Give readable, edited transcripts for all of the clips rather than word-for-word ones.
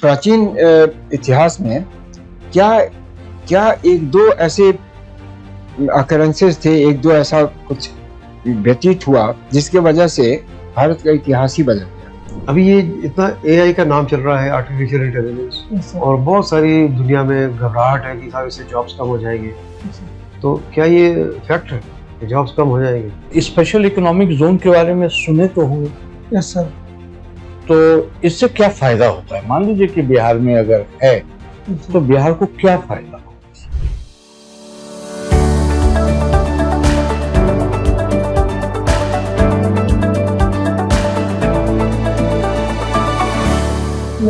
प्राचीन इतिहास में क्या क्या एक दो ऐसे अकरेंसेस थे, एक दो ऐसा कुछ व्यतीत हुआ जिसके वजह से भारत का इतिहास ही बदल गया? अभी ये इतना एआई का नाम चल रहा है, आर्टिफिशियल इंटेलिजेंस, और बहुत सारी दुनिया में घबराहट है कि सारे से जॉब्स कम हो जाएंगे। तो क्या ये फैक्ट है कि जॉब्स कम हो जाएंगे? स्पेशल इकोनॉमिक जोन के बारे में सुने तो होंगे। Yes sir. तो इससे क्या फायदा होता है? मान लीजिए कि बिहार में अगर है तो बिहार को क्या फायदा?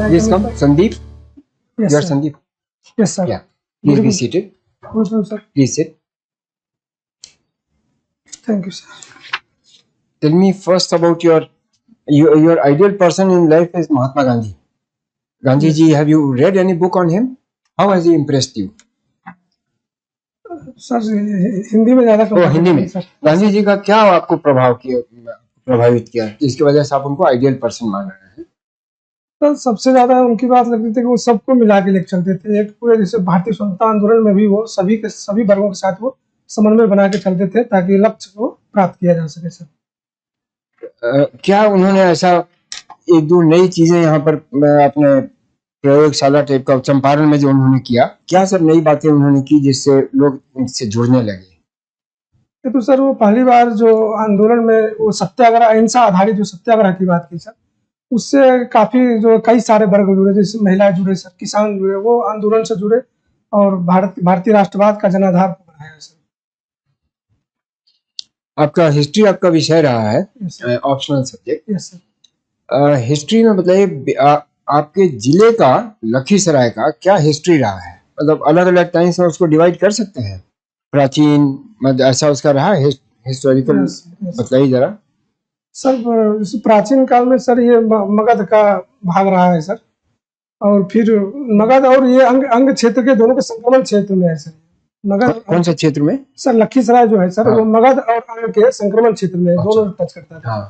Please come, Sandeep. Yes, You are sir. Sandeep. Yes, sir. Yeah. Please be seated. Welcome, sir. Please sit. Thank you, sir. Tell me first about your ideal person in life is Mahatma Gandhi. Gandhi ji, have you read any book on him? How has he impressed you? Sir Hindi में ज्यादा हिंदी में sir. Gandhi ji का क्या आपको प्रभावित किया जिसकी वजह से आप उनको आइडियल पर्सन मान रहे हैं? तो सबसे ज्यादा उनकी बात लगती थी कि वो सबको मिला के लेकर चलते थे। एक पूरे जैसे भारतीय स्वतंत्रता आंदोलन में भी वो सभी वर्गों के साथ वो समन्वय बना के चलते थे ताकि लक्ष्य को प्राप्त किया जा सके। सर क्या उन्होंने ऐसा एक दो नई चीजें यहाँ पर अपने प्रयोगशाला टाइप का चंपारण में जो उन्होंने किया, क्या सर नई बातें उन्होंने की जिससे लोग उनसे जुड़ने लगे? तो सर वो पहली बार जो आंदोलन में वो सत्याग्रह, अहिंसा आधारित जो सत्याग्रह की बात की सर, उससे काफी जो कई सारे वर्ग जुड़े, जैसे महिलाएं जुड़े सर, किसान जुड़े, वो आंदोलन से जुड़े और भारतीय राष्ट्रवाद का जनाधार बनाया सर। आपका हिस्ट्री आपका विषय रहा है, optional subject. Yes sir. History में बताइए आपके जिले का, लखीसराय का क्या हिस्ट्री रहा है? मतलब अलग अलग टाइम्स में उसको डिवाइड कर सकते हैं, प्राचीन मतलब ऐसा उसका रहा है हिस्टोरिकल? बताइए जरा सर। प्राचीन काल में सर ये मगध का भाग रहा है सर, और फिर मगध और ये अंग क्षेत्र के दोनों के संक्रमण क्षेत्र में है सर। मगध कौन सा क्षेत्र में सर? लखीसराय जो है सर, वो मगध और अंग के संक्रमण क्षेत्र में दोनों टच करता है।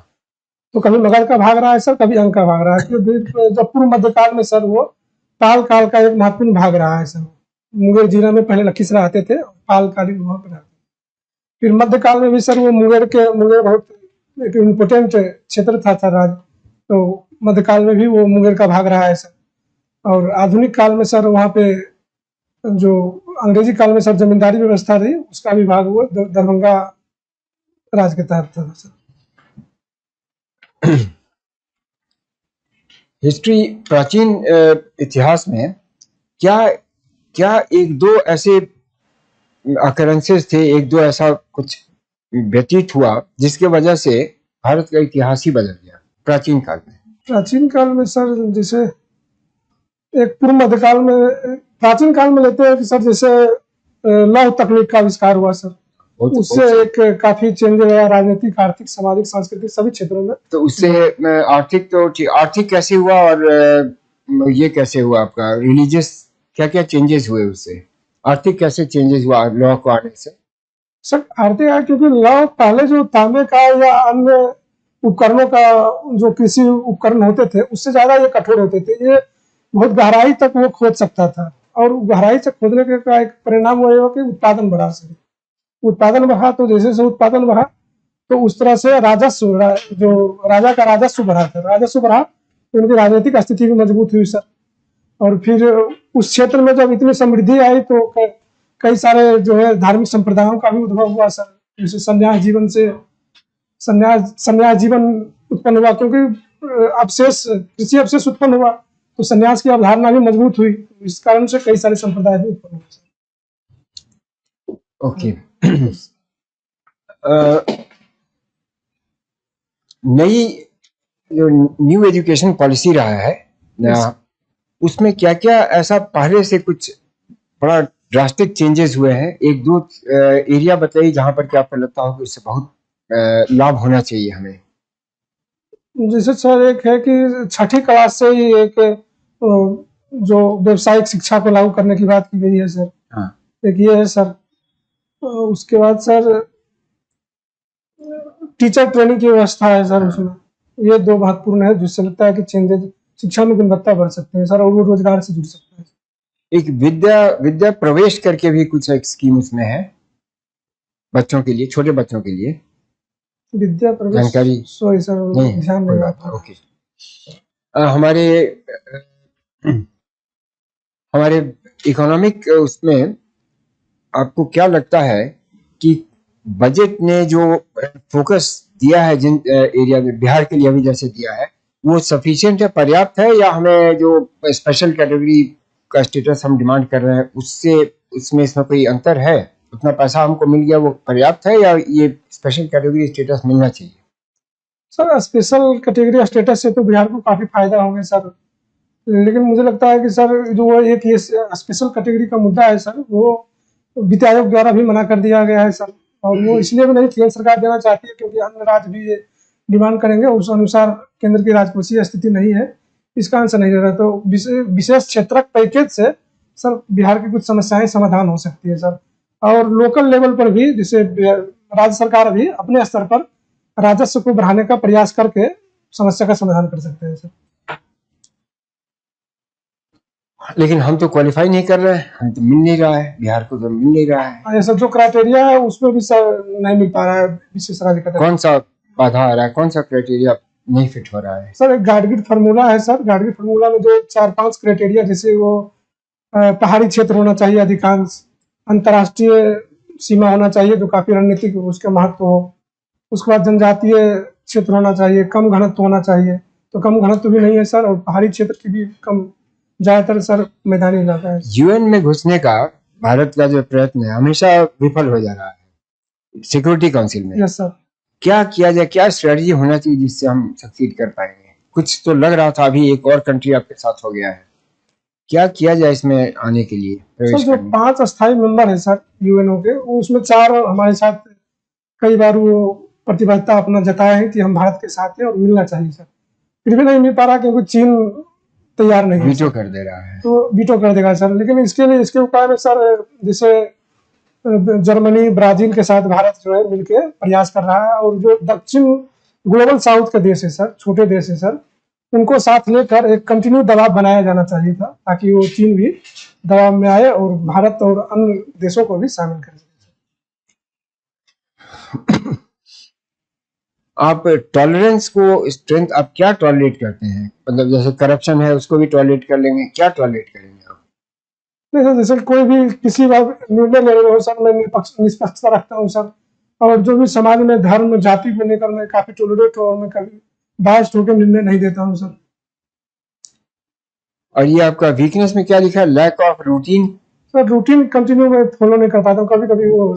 तो कभी मगध का भाग रहा है सर, कभी अंग का भाग रहा है। जब पूर्व मध्यकाल में सर वो पाल काल का एक महत्वपूर्ण भाग रहा है सर। मुंगेर जिला में पहले लखीसराय आते थे, पाल कालीन वहां पर रहते। फिर मध्यकाल में भी सर वो मुंगेर बहुत एक इम्पोर्टेंट क्षेत्र था सर राज, तो मध्यकाल में भी वो मुंगेर का भाग रहा है सर। और आधुनिक काल में सर वहाँ पे जो अंग्रेजी काल में सर जमींदारी व्यवस्था रही, उसका भी भाग वो दरभंगा राज के तहत था सर। हिस्ट्री प्राचीन इतिहास में क्या एक दो ऐसे अकरेंसेस थे, एक दो ऐसा कुछ व्यतीत हुआ जिसके वजह से भारत का इतिहास ही बदल गया प्राचीन काल में? प्राचीन काल में सर जैसे एक पूर्व मध्यकाल में, प्राचीन काल में लेते हैं कि सर जैसे लौह तकनीक का आविष्कार हुआ सर, उससे एक काफी चेंज आया राजनीतिक, आर्थिक, सामाजिक, सांस्कृतिक सभी क्षेत्रों में। तो उससे आर्थिक कैसे हुआ और ये कैसे हुआ आपका रिलीजियस, क्या क्या चेंजेस हुए उससे? आर्थिक कैसे चेंजेस हुआ लॉ को आने से? सर आर्थिक आया क्योंकि लॉ पहले जो तांबे का या अन्य उपकरणों का जो कृषि उपकरण होते थे उससे ज्यादा ये कठोर होते थे। ये बहुत गहराई तक वो खोद सकता था, और गहराई तक खोदने का एक परिणाम हुआ कि उत्पादन बढ़ा सके। उत्पादन बढ़ा तो जैसे उत्पादन बढ़ा तो उस तरह से राजस्व, जो राजा का राजस्व बढ़ा था, राजस्व बढ़ा तो उनकी राजनीतिक स्थिति भी मजबूत हुई सर। और फिर उस क्षेत्र में जब इतनी समृद्धि आई तो कई सारे जो है धार्मिक संप्रदायों का भी उद्भव हुआ सर। जैसे संन्यास जीवन उत्पन्न हुआ, क्योंकि कृषि अवशेष उत्पन्न हुआ तो संन्यास की अवधारणा भी मजबूत हुई। इस कारण से कई सारे संप्रदाय भी उत्पन्न हुए सर। ओके। नई जो न्यू एजुकेशन पॉलिसी रहा है उसमें क्या क्या ऐसा पहले से कुछ बड़ा ड्रास्टिक चेंजेस हुए हैं? एक दो एरिया बताइए जहां पर क्या आपको लगता हो कि उससे बहुत लाभ होना चाहिए हमें। जैसे सर एक है कि छठी क्लास से ही एक जो व्यावसायिक शिक्षा को लागू करने की बात की गई है सर। एक ये है सर। उसके बाद सर टीचर ट्रेनिंग की व्यवस्था है सर उसमें। ये दो महत्वपूर्ण है जिससे लगता है कि चेंजेस शिक्षा में गुणवत्ता बढ़ सकते हैं सर, और वो रोजगार से जुड़ सकते हैं। एक विद्या प्रवेश करके भी कुछ एक स्कीम उसमें है बच्चों के लिए, छोटे बच्चों के लिए। विद्या प्रवेश, जानकारी सॉरी सर, नहीं, ध्यान कोई नहीं बात आता। नहीं, ओके। हमारे हमारे इकोनॉमिक उसमें आपको क्या लगता है कि बजट ने जो फोकस दिया है जिन एरिया में बिहार के लिए अभी जैसे दिया है, वो सफिशिएंट है, पर्याप्त है, या हमें जो स्पेशल कैटेगरी का स्टेटस हम डिमांड कर रहे हैं उससे इसमें कोई अंतर है? उतना पैसा हमको मिल गया वो पर्याप्त है, या ये स्पेशल कैटेगरी स्टेटस मिलना चाहिए? सर स्पेशल कैटेगरी स्टेटस से तो बिहार को काफी फायदा होगा सर, लेकिन मुझे लगता है कि सर जो एक ये स्पेशल कैटेगरी का मुद्दा है सर, वो वित्त आयोग द्वारा भी मना कर दिया गया है सर, और वो इसलिए भी नहीं केंद्र सरकार देना चाहती है क्योंकि अन्य राज्य भी ये डिमांड करेंगे, उस अनुसार केंद्र की राजकोषीय स्थिति नहीं है, इसका आंसर नहीं दे रहा। तो विशेष क्षेत्रक पैकेज से सर बिहार की कुछ समस्याएं समाधान हो सकती है सर, और लोकल लेवल पर भी जैसे राज्य सरकार भी अपने स्तर पर राजस्व को बढ़ाने का प्रयास करके समस्या का समाधान कर सकते हैं सर। लेकिन हम तो क्वालिफाई नहीं कर रहे हैं, हम तो मिल नहीं रहा है, बिहार को तो मिल नहीं रहा है। ऐसा जो क्राइटेरिया है उसमें भी सर नहीं मिल पा रहा है विशेष राज्य का। कौन सा बाधा आ रहा है, कौन सा क्राइटेरिया नहीं फिट हो रहा है? सर एक गाडगिल फार्मूला है सर, गाडगिल फार्मूला में जो 4-5 क्राइटेरिया, जैसे वो पहाड़ी क्षेत्र होना चाहिए अधिकांश, अंतर्राष्ट्रीय सीमा होना चाहिए जो काफी रणनीतिक उसका महत्व हो, उसके बाद जनजातीय क्षेत्र होना चाहिए, कम घनत्व होना चाहिए, तो कम घनत्व भी नहीं है सर, और पहाड़ी क्षेत्र की भी कम, ज्यादातर सर मैदानी इलाका है। यूएन में घुसने का भारत का जो प्रयत्न है हमेशा विफल हो जा रहा है सिक्योरिटी काउंसिल में। Yes sir. क्या किया जाए, क्या स्ट्रेटजी होना चाहिए जिससे हम सक्सीड कर पाएंगे? कुछ तो लग रहा था, अभी एक और कंट्री आपके साथ हो गया है, क्या किया जाए इसमें आने के लिए? सर जो 5 अस्थायी मेंबर है सर यूएनओ के, उसमें 4 हमारे साथ कई बार वो प्रतिबद्धता अपना जताया है कि हम भारत के साथ हैं और मिलना चाहिए सर, फिर भी नहीं मिल पा रहा क्योंकि चीन तैयार नहीं है, वीटो कर दे रहा है। तो वीटो कर देगा सर। लेकिन इसके लिए इसके उपाय में सर जैसे जर्मनी, ब्राजील के साथ भारत जो है मिलकर प्रयास कर रहा है, और जो दक्षिण ग्लोबल साउथ के देश है सर, छोटे देश है सर, उनको साथ लेकर एक कंटिन्यू दबाव बनाया जाना चाहिए था ताकि वो चीन भी दबाव में आए और भारत और अन्य देशों को भी शामिल कर सके। आप टॉलरेंस को स्ट्रेंथ आप क्या टॉलरेट करते हैं? मतलब जैसे करप्शन है उसको भी टॉलरेट कर लेंगे, क्या टॉलरेट करेंगे आप? नहीं सर, जैसे कोई भी किसी बात निर्णय ले रहे हो सर, मैं निष्पक्षता रखता हूँ सर, और जो भी समाज में धर्म जाति को लेकर मैं काफी टॉलरेट हूँ और मैं कभी बायस्ड होकर निर्णय नहीं देता हूँ सर। और ये आपका वीकनेस में क्या लिखा है? Lack of routine. Sir routine continue मैं फॉलो नहीं कर पाता हूँ, कभी कभी वो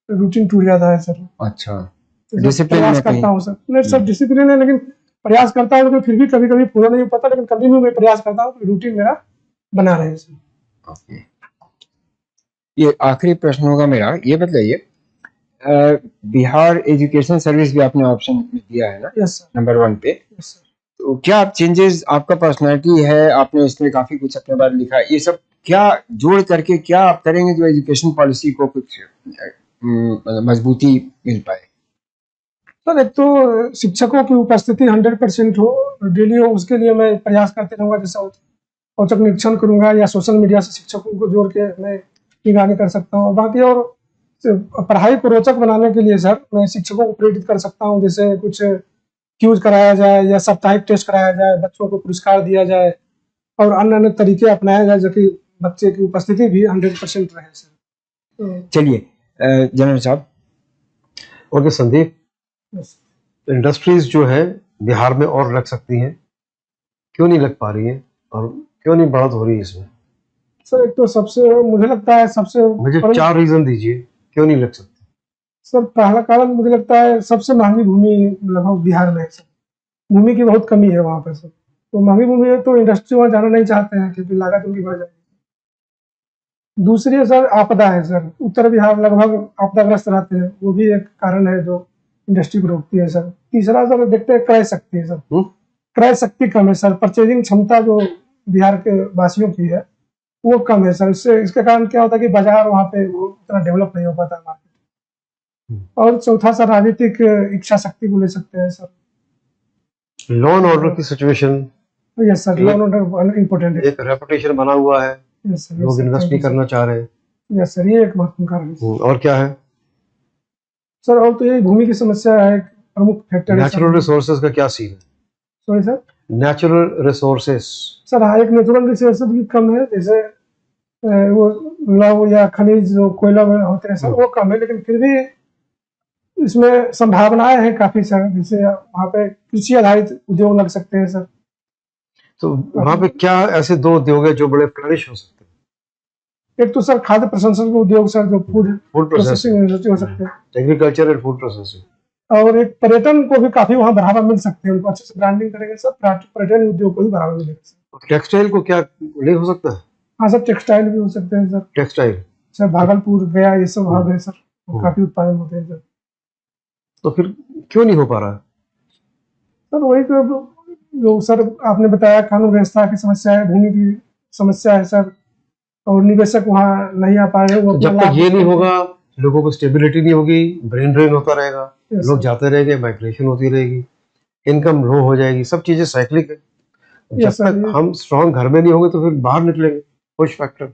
रूटीन टूट जाता है सर। अच्छा, तो डिसिप्लिन प्रयास में करता कहीं हूँ सर, नहीं सर डिसिप्लिन है लेकिन प्रयास करता हूँ, लेकिन फिर भी कभी कभी पूरा नहीं हो पाता, लेकिन कंटिन्यू मैं प्रयास करता हूँ रूटीन मेरा बना रहे सर। ओके, ये आखिरी प्रश्न होगा मेरा, ये बताइए बिहार एजुकेशन सर्विस भी आपने ऑप्शन दिया है ना? Yes sir. नंबर 1 पे। Yes sir. तो क्या आप चेंजेस, आपका पर्सनालिटी है, आपने इसमें काफी कुछ अपने बारे में लिखा है, ये सब क्या जोड़ करके क्या आप करेंगे जो एजुकेशन पॉलिसी को कुछ मजबूती मिल पाए? सर एक तो शिक्षकों की उपस्थिति 100% हो, डेली हो, उसके लिए मैं प्रयास करते रहूंगा, जैसे औचक निरीक्षण करूंगा या सोशल मीडिया से शिक्षकों को जोड़ के मैं निगरानी कर सकता हूँ। बाकी और पढ़ाई को रोचक बनाने के लिए सर मैं शिक्षकों को प्रेरित कर सकता हूँ, जैसे कुछ क्यूज कराया जाए या साप्ताहिक टेस्ट कराया जाए, बच्चों को पुरस्कार दिया जाए और अन्य अन्य तरीके अपनाए जाए जो कि बच्चे की उपस्थिति भी 100% रहे सर। चलिए जनरल साहब। ओके संदीप, इंडस्ट्रीज जो है बिहार में और लग सकती हैं, क्यों नहीं लग पा रही है और क्यों नहीं बढ़त हो रही है इसमें? सर एक तो सबसे मुझे लगता है मुझे 4 रीजन दीजिए क्यों नहीं लग सकती। सर पहला कारण मुझे लगता है सबसे महंगी भूमि लगभग बिहार में है सर, भूमि की बहुत कमी है वहाँ पर सर, तो महंगी भूमि है तो इंडस्ट्री वहाँ जाना नहीं चाहते हैं क्योंकि लागत उनकी बढ़ जाएगी। दूसरी सर आपदा है सर, उत्तर बिहार लगभग आपदाग्रस्त रहते हैं, वो भी एक कारण है जो इंडस्ट्री को रोकती है सर। तीसरा सर देखते हैं क्रय शक्ति है सर, क्रय शक्ति कम है सर, परचेजिंग क्षमता जो बिहार के वासियों की है वो कम है सर, इससे इसके कारण क्या होता है कि बाजार वहाँ पे वो उतना डेवलप नहीं हो पाता मार्केट। और चौथा सर राजनीतिक इच्छा शक्ति को ले सकते हैं सर। लॉ एंड ऑर्डर की situation yes sir, law and order important है। एक रेपुटेशन बना हुआ है, यस सर, लोग इन्वेस्ट भी करना चाह रहे हैं। यस सर, ये एक महत्वपूर्ण कारण है और क्या है? सर। और तो ये भूमि की समस्या है, एक प्रमुख फैक्टर है नेचुरल रिसोर्सेज का क्या सीन है? Sorry sir. Natural resources sir हाँ, एक नेचुरल रिसोर्सेज भी कम है, जैसे वो लौह या खनिज जो कोयला में होते हैं सर, वो कम है, लेकिन फिर भी इसमें संभावनाएं हैं काफी सर। जैसे वहाँ पे कृषि आधारित उद्योग लग सकते हैं सर। तो वहाँ पे क्या ऐसे 2 उद्योग है जो बड़े फ्लरिश हो सकते हैं? एक तो सर खाद्य प्रसंस्करण का उद्योग सर, जो food food processing processing, industry हो सकते हैं, एग्रीकल्चर एंड फूड प्रोसेसिंग। और एक पर्यटन को भी काफी वहाँ बढ़ावा मिल सकते हैं। उनको अच्छे से ब्रांडिंग करेंगे सर, पर्यटन उद्योग को भी बढ़ावा मिलेगा सर। टेक्सटाइल को क्या नहीं हो सकता है? हाँ सर, टेक्सटाइल भी हो सकते हैं सर। टेक्सटाइल सर भागलपुर, गया, ये सब भाग है सर, वो काफी उत्पादन होते हैं सर। तो फिर क्यों नहीं हो पा रहा है? सर वही तो जो सर आपने बताया, कानून व्यवस्था की समस्या है, भूमि की समस्या है सर, और निवेशक वहाँ नहीं आ पा रहे। वो तो जब तक ये नहीं होगा, लोगों को स्टेबिलिटी नहीं होगी, ब्रेन ड्रेन होता रहेगा, लोग जाते रहेंगे, माइग्रेशन होती रहेगी, इनकम लो हो जाएगी, सब चीजें साइक्लिक है। जब तक हम स्ट्रांग घर में नहीं होंगे तो फिर बाहर निकलेंगे, पुश फैक्टर।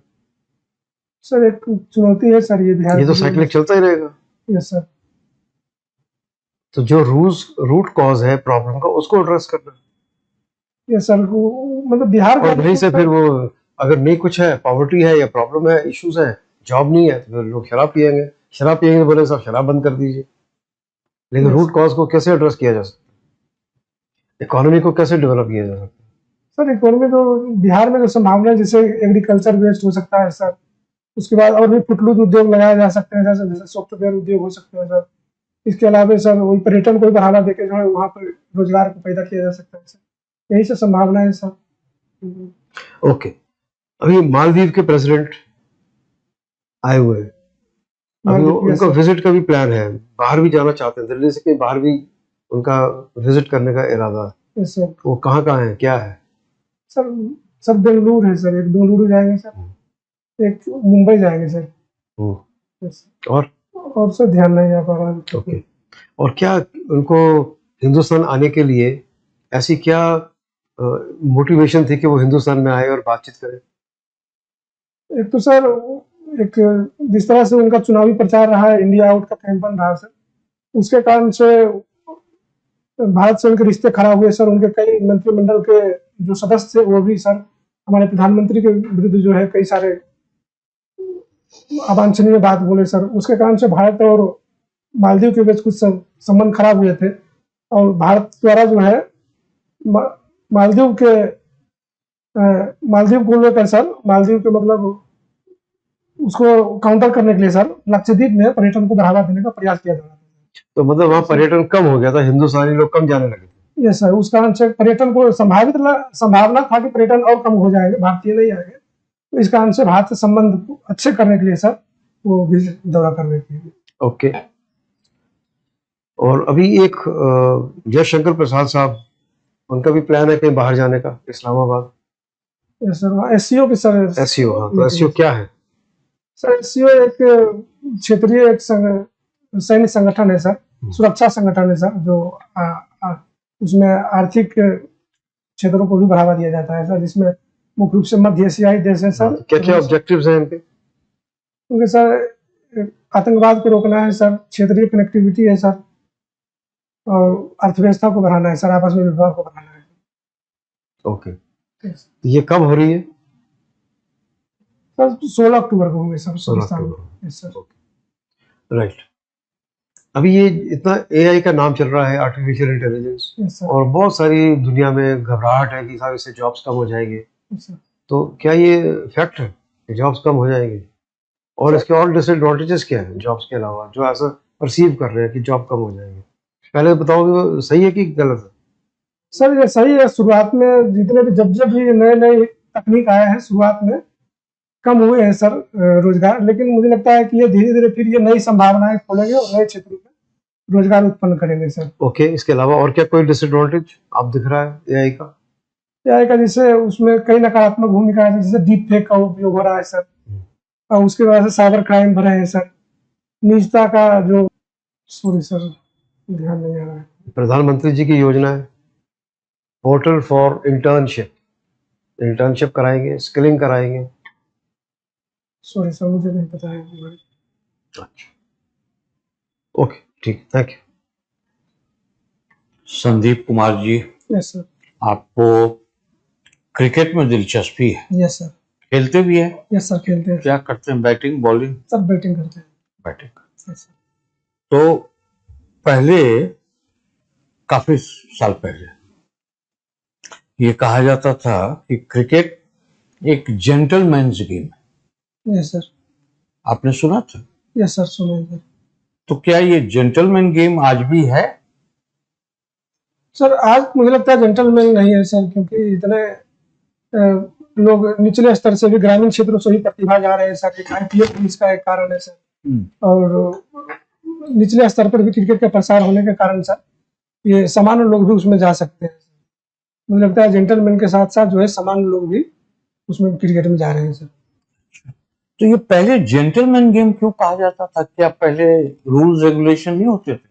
सर एक चुनौती है सर ये बिहार, ये तो साइक्लिक चलता ही रहेगा। Yes sir. तो जो रूट कॉज है प्रॉब्लम का, उसको एड्रेस करना। यस सर, मतलब बिहार और वहीं से फिर वो अगर नहीं कुछ है, पॉवर्टी है या प्रॉब्लम है, इश्यूज है, जॉब नहीं है, तो फिर लोग शराब पियेंगे। शराब पियेंगे तो बोले साहब शराब बंद कर दीजिए। लेकिन रूट कॉज को कैसे एड्रेस किया जा सकता है? इकोनॉमी को कैसे डेवलप किया जा सकता है? सर इकोनॉमी तो बिहार में जो संभावना है, जैसे एग्रीकल्चर बेस्ड हो सकता है सर, उसके बाद और भी फुटलूज उद्योग लगाए जा सकते हैं सर, जैसे सॉफ्टवेयर उद्योग हो सकते हैं सर। इसके अलावा सर वही पर्यटन को बढ़ावा देकर जो है वहाँ पर रोजगार को पैदा किया जा सकता है सर। यही सब संभावना है सर। ओके, अभी मालदीव के प्रेसिडेंट आए हुए हैं, अभी उनका विजिट का भी प्लान है, बाहर भी जाना चाहते हैं, दिल्ली से कहीं बाहर भी उनका विजिट करने का इरादा है सर। वो कहाँ है, क्या है? सर बेंगलुरु है सर, एक बेंगलुरु जाएंगे सर, एक मुंबई जाएंगे सर। और सर ध्यान नहीं आ पा रहा है। ओके, और क्या उनको हिंदुस्तान आने के लिए ऐसी क्या मोटिवेशन थी कि वो हिंदुस्तान में आए और बातचीत करें? एक तो सर एक जिस तरह से उनका चुनावी प्रचार रहा है, इंडिया आउट का कैंपेन रहा सर, उसके कारण से भारत से उनके रिश्ते खराब हुए सर। उनके कई मंत्रिमंडल के जो सदस्य थे वो भी सर हमारे प्रधानमंत्री के विरुद्ध जो है कई सारे अवांछनीय बात बोले सर। उसके कारण से भारत और मालदीव के बीच कुछ संबंध खराब हुए थे, और भारत द्वारा जो है मालदीव को लेकर सर, मालदीव के मतलब उसको काउंटर करने के लिए सर लक्षद्वीप में पर्यटन को बढ़ावा देने का प्रयास किया जा रहा था। तो मतलब वहाँ पर्यटन कम हो गया था, हिंदुस्तानी लोग कम जाने लगे थे। यस सर, उस कारण से पर्यटन को संभावना था कि पर्यटन और कम हो जाएंगे, भारतीय नहीं आएंगे। तो इस कारण से भारत से संबंध अच्छे करने के लिए सर वो भी दौरा करने के लिए। ओके, और अभी एक जयशंकर प्रसाद साहब, उनका भी प्लान है कहीं बाहर जाने का, इस्लामाबाद। यस सर, एससीओ की सर। एससीओ, हाँ, तो एससीओ क्या है सर? एससीओ एक क्षेत्रीय एक सैन्य संगठन है सर, सुरक्षा संगठन है सर, जो उसमें आर्थिक क्षेत्रों को भी बढ़ावा दिया जाता है सर, जिसमें मुख्य रूप से मध्य एशियाई देश है सर। क्या क्या ऑब्जेक्टिव्स हैं इनके? उनके सर आतंकवाद को रोकना है सर, क्षेत्रीय कनेक्टिविटी है सर, और अर्थव्यवस्था को बढ़ाना है सर, आपस में व्यवहार को बढ़ाना है। ओके, ये कब हो रही है? सर 16 अक्टूबर को होंगे सर। 16 अक्टूबर, राइट। अभी ये इतना एआई का नाम चल रहा है, आर्टिफिशियल इंटेलिजेंस, और बहुत सारी दुनिया में घबराहट है कि साहब इससे जॉब्स कम हो जाएंगे। तो क्या ये फैक्ट है कि जॉब्स कम हो जाएंगे? और इसके और डिसएडवांटेजेस क्या है जॉब्स के अलावा, जो ऐसा परसीव कर रहे हैं कि जॉब कम हो जाएंगे? पहले बताओ कि सही है कि गलत है? सर ये सही है। शुरुआत में जितने भी जब भी नए तकनीक आए हैं, शुरुआत में कम हुए हैं सर रोजगार, लेकिन मुझे लगता है कि ये धीरे धीरे फिर ये नई संभावनाएं खोलेंगे और नए क्षेत्रों में रोजगार उत्पन्न करेंगे सर। ओके, इसके अलावा और क्या कोई डिसएडवांटेज आप दिख रहा है एआई का? एआई का जैसे उसमें कई नकारात्मक भूमिका है, जैसे डीप फेक का उपयोग हो रहा है सर, और उसके वजह से साइबर क्राइम बढ़े हैं सर, निजता का जो सॉरी सर ध्यान नहीं आ रहा है। प्रधानमंत्री जी की योजना है पोर्टल फॉर इंटर्नशिप, इंटर्नशिप कराएंगे, स्किलिंग कराएंगे। सॉरी सर, मुझे नहीं पता है। अच्छा, ओके, ठीक, thank you. Sandeep Kumar ji, yes sir. आपको क्रिकेट में दिलचस्पी है, यस सर। खेलते भी है? यस सर, खेलते हैं। क्या करते हैं, बैटिंग बॉलिंग? सर बैटिंग करते हैं। बैटिंग। Yes sir. तो पहले, काफी साल पहले ये कहा जाता था कि क्रिकेट एक जेंटलमैन्स गेम है। Yes sir. आपने सुना था? यस सर, सुना है सर। तो क्या ये जेंटलमैन गेम आज भी है? सर आज मुझे लगता है जेंटलमैन नहीं है सर, क्योंकि इतने लोग निचले स्तर से भी, ग्रामीण क्षेत्रों से भी प्रतिभा जा रहे हैं सर। एक IPL भी इसका एक कारण है सर। और निचले स्तर पर भी क्रिकेट का प्रसार होने के कारण सर ये सामान्य लोग भी उसमें जा सकते हैं। मुझे लगता है जेंटलमैन के साथ साथ जो है सामान्य लोग भी उसमें क्रिकेट में जा रहे हैं सर। तो ये पहले जेंटलमैन गेम क्यों कहा जाता था? क्या पहले रूल्स रेगुलेशन नहीं होते थे?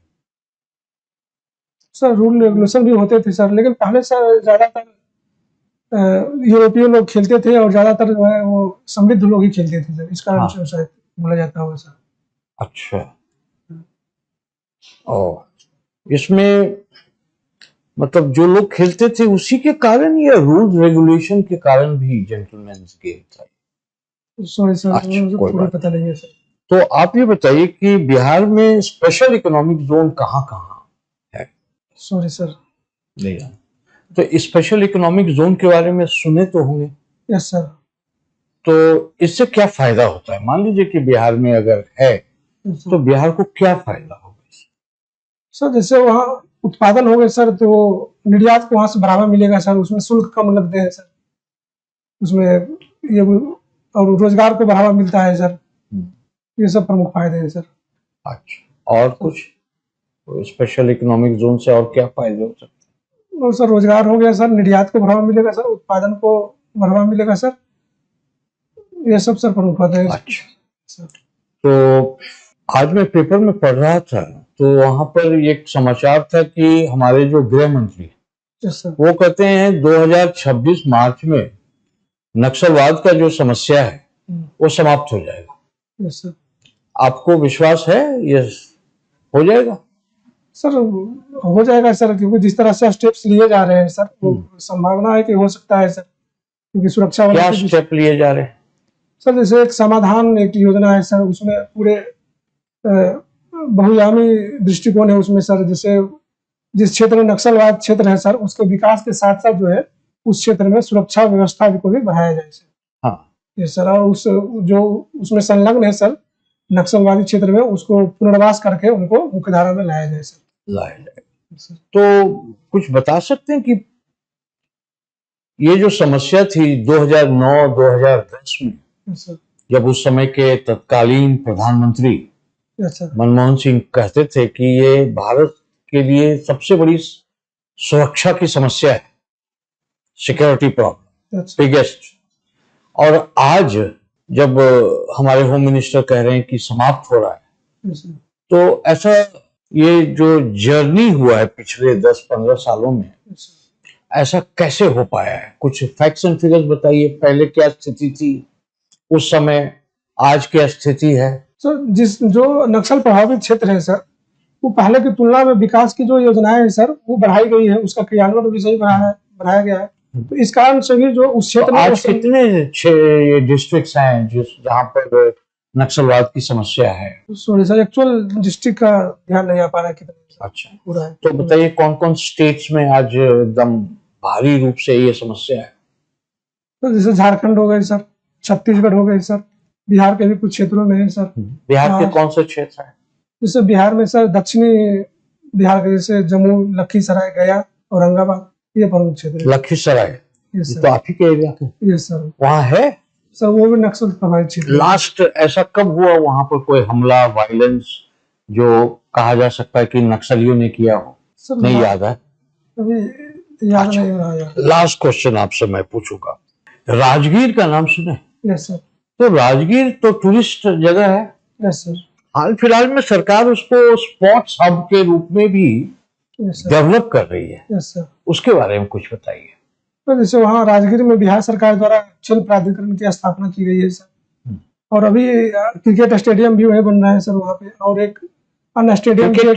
सर रूल रेगुलेशन भी होते थे सर, लेकिन पहले सर ज्यादातर यूरोपीय लोग खेलते थे और ज्यादातर जो है वो समृद्ध लोग ही खेलते थे सर, इस कारण हाँ। से शायद बोला जाता होगा सर। अच्छा, और इसमें मतलब जो लोग खेलते थे उसी के कारण या रूल्स रेगुलेशन के कारण भी जेंटलमैन्स गेम था? सॉरी सर, अच्छा, मुझे कोई पूरा बात पता नहीं है सर। तो आप ये बताइए कि बिहार में स्पेशल इकोनॉमिक जोन कहाँ कहाँ है? Sorry sir. नहीं जाना। तो स्पेशल इकोनॉमिक जोन के बारे में सुने तो होंगे। Yes sir. तो इससे क्या फायदा होता है? मान लीजिए कि बिहार में अगर है yes, तो बिहार को क्या फायदा होगा इससे? सर जैसे वहाँ उत्पादन हो गए सर, तो निर्यात को वहां से बढ़ावा मिलेगा सर, उसमें शुल्क कम लगते हैं सर, उसमें ये और रोजगार को बढ़ावा मिलता है सर। ये सब प्रमुख फायदे हैं सर। अच्छा, और कुछ स्पेशल इकोनॉमिक जोन से और क्या फायदे हो सकते हैं? और सर रोजगार हो गया सर, निर्यात को बढ़ावा मिलेगा सर, उत्पादन को बढ़ावा मिलेगा सर, ये सब सर प्रमुख फायदे हैं। अच्छा, तो आज मैं पेपर में पढ़ रहा था तो वहां पर एक समाचार था कि हमारे जो गृह मंत्री यस सर। वो कहते हैं 2026 मार्च में नक्सलवाद का जो समस्या है वो समाप्त हो जाएगा। Yes sir. आपको विश्वास है ये हो जाएगा? सर हो जाएगा सर, क्योंकि जिस तरह से स्टेप्स लिए जा रहे हैं सर, वो संभावना है कि हो सकता है सर, क्योंकि सुरक्षा क्या स्टेप लिए जा रहे हैं? सर जैसे एक समाधान एक योजना है सर, उसमें पूरे बहुआयामी दृष्टिकोण है उसमें सर। जैसे जिस क्षेत्र में नक्सलवाद क्षेत्र है सर, उसके विकास के साथ साथ जो है उस क्षेत्र में सुरक्षा व्यवस्था को भी बढ़ाया जाए सर। हाँ, ये सर, और उस जो उसमें संलग्न है सर नक्सलवादी क्षेत्र में, उसको पुनर्वास करके उनको मुख्यधारा में लाया जाए सर। लाया जाए। तो कुछ बता सकते हैं कि ये जो समस्या थी 2009-2010 में, सर। जब उस समय के तत्कालीन प्रधानमंत्री सर। मनमोहन सिंह कहते थे कि ये भारत के लिए सबसे बड़ी सुरक्षा की समस्या है, सिक्योरिटी प्रॉब्लम बिगेस्ट, और आज जब हमारे होम मिनिस्टर कह रहे हैं कि समाप्त हो रहा है, तो ऐसा ये जो जर्नी हुआ है पिछले 10-15 सालों में, ऐसा कैसे हो पाया है? कुछ फैक्ट्स एंड फिगर्स बताइए, पहले क्या स्थिति थी उस समय, आज क्या स्थिति है? सर जो नक्सल प्रभावित क्षेत्र है सर, वो पहले की तुलना में विकास की जो योजनाएं हैं सर वो बढ़ाई गई है, उसका क्रियान्वयन भी सही बढ़ाया गया है। तो इस कारण से भी जो उस क्षेत्र में आज कितने डिस्ट्रिक्ट्स हैं जहाँ पर नक्सलवाद की समस्या है? सॉरी सर, एक्चुअल डिस्ट्रिक्ट का ध्यान नहीं आ पा रहा है कितने। अच्छा, पूरा है। तो बताइए कौन कौन स्टेट्स में आज एकदम भारी रूप से ये समस्या है? तो जैसे झारखंड हो गए सर, छत्तीसगढ़ हो गए सर, बिहार के भी कुछ क्षेत्रों में है सर। बिहार के कौन से क्षेत्र है? जैसे बिहार में सर दक्षिणी बिहार के जैसे जम्मू, लखीसराय, गया, औरंगाबाद, ये प्रमुख क्षेत्र है। लखीसराय तो आप ही के एरिया के? Yes sir. वहाँ है सर, वो भी नक्सल प्रभावित क्षेत्र। लास्ट ऐसा कब हुआ वहां पर कोई हमला, वायलेंस जो कहा जा सकता है कि नक्सलियों ने किया हो? नहीं याद है? अभी याद नहीं हो रहा। लास्ट क्वेश्चन आपसे मैं पूछूंगा, राजगीर का नाम सुने? Yes sir. तो राजगीर तो टूरिस्ट जगह है। Yes sir. हाल फिलहाल में सरकार उसको स्पोर्ट्स हब के रूप में भी डेवलप कर रही है। Yes sir. उसके बारे में कुछ बताइए। तो जैसे वहाँ राजगीर में बिहार सरकार द्वारा खेल प्राधिकरण की स्थापना की गई है सर। और अभी क्रिकेट स्टेडियम भी वही बन रहा है सर वहाँ पे, और एक अन्य स्टेडियम भी,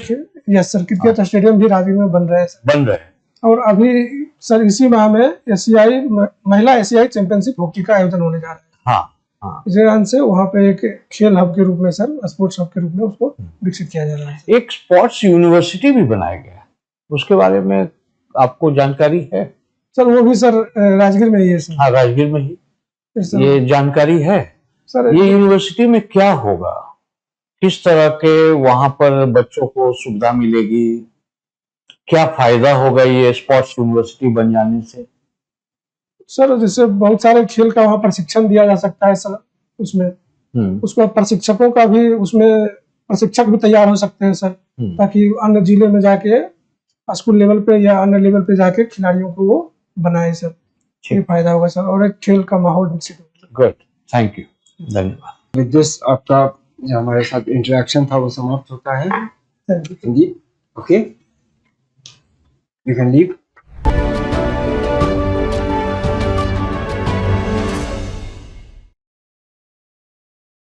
यस सर, क्रिकेट स्टेडियम भी राजगीर में बन रहा है सर। बन रहे हैं। और अभी सर इसी माह में एशियाई महिला एशियाई चैंपियनशिप हॉकी का आयोजन होने जा रहा है। हाँ हाँ। इसी कारण से वहाँ पे एक खेल हब के रूप में सर, स्पोर्ट्स हब के रूप में उसको विकसित किया जा रहा है। एक स्पोर्ट्स यूनिवर्सिटी भी बनाया गया है, उसके बारे में आपको जानकारी है? सर वो भी सर राजगीर में ही है सर। हाँ, राजगीर में ही सर, ये जानकारी है सर ये यूनिवर्सिटी में क्या होगा, किस तरह के वहां पर बच्चों को सुविधा मिलेगी, क्या फायदा होगा ये स्पोर्ट्स यूनिवर्सिटी बन जाने से? सर जैसे बहुत सारे खेल का वहाँ प्रशिक्षण दिया जा सकता है सर उसमें, उसमें प्रशिक्षकों का भी, उसमें प्रशिक्षक भी तैयार हो सकते हैं सर, ताकि अन्य जिले में जाके स्कूल लेवल पे या अन्य लेवल पे जाके खिलाड़ियों को वो बनाए सर। ये फायदा होगा सर, और एक खेल का माहौल विकसित होगा। गुड, थैंक यू, धन्यवाद। विद दिस आपका जो हमारे साथ इंटरेक्शन था वो समाप्त होता है। Thank you. जी, ओके, यू कैन लीव।